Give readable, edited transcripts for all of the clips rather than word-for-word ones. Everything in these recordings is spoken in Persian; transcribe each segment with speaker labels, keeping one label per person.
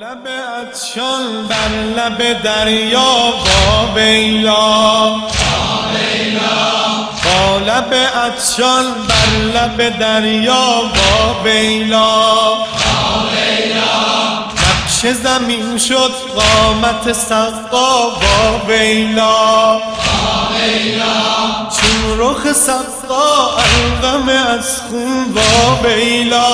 Speaker 1: لب عطشان بر لب دریا با ویلا، با لب عطشان بر لب دریا با ویلا، نقش زمین شد قامت سقا با ویلا، چون رخ سقا الغم از خون با ویلا،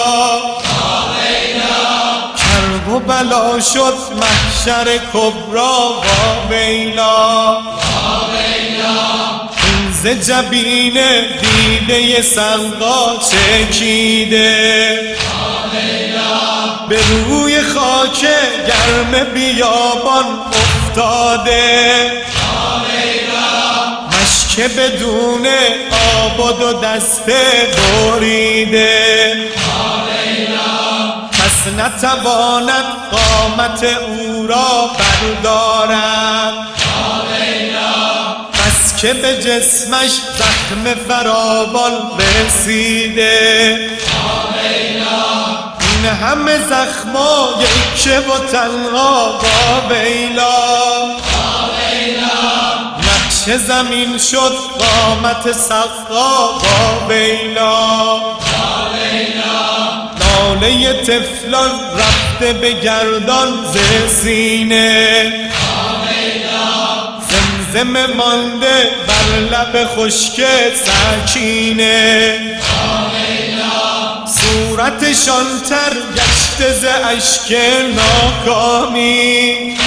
Speaker 1: کرب و بلا شد محشر کبرا با ویلا، ز جبین دیده سقا چکیده، به روی خاک گرم بیابان افتاده، مشک بدون آباد و دست بریده، پس نتواند قامت او را بردارد، بس که به جسمش زخم فراوان رسیده، این همه زخما یکه و تنها با ویلا، نقش زمین شد قامت سقا با ویلا، ناله طفلان رفته به گردان ز سینه، زمزمه مانده بر لب خشک سکینه، صورتشان تر گشته ز اشک ناکامی،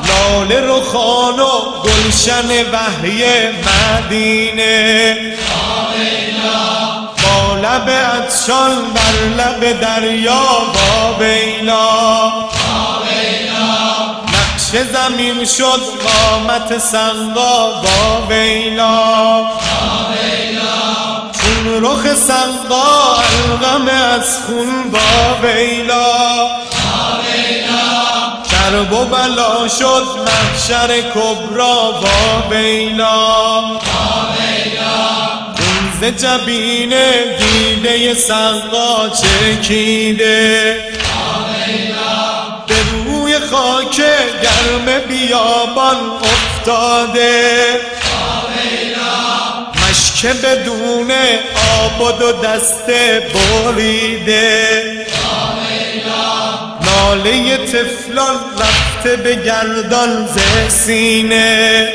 Speaker 1: لاله رخان و گلشن وحی مدینه، با لب عطشان بر لب دریا با ویلا، نقش زمین شد قامت سقا با ویلا، چون رخ سقا الغم از خون با ویلا، کرب و بلا شد محشر کبرا با ویلا، ز جبین دیده سقا چکیده، به روی خاک گرم بیابان افتاده، مشک بدون آباد و دست بریده، ناله طفلان رفته به گردان ز سینه،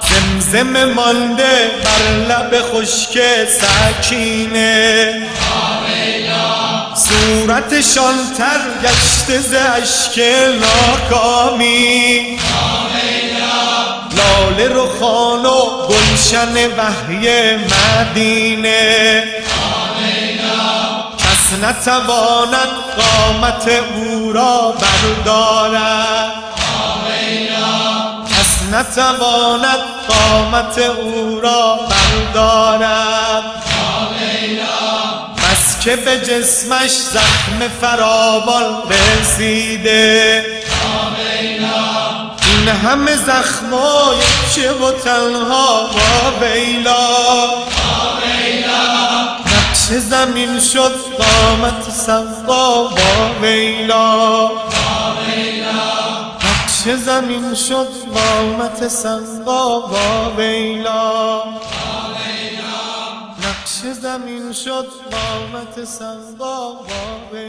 Speaker 1: زمزمه مانده بر لب خشک سکینه، صورتشان تر گشته ز اشک ناکامی، لاله رخان و گلشن وحی مدینه، کس نتواند قامت او را بردارد، کس نتواند قامت او را بردارد، بس که به جسمش زخم فراوان رسیده، این همه زخما یکه و تنها با ویلا، نقش زمین شد قامت سقا با ویلا، نقش زمین شد قامت سقا با ویلا، نقش زمین شد قامت سقا با ویلا.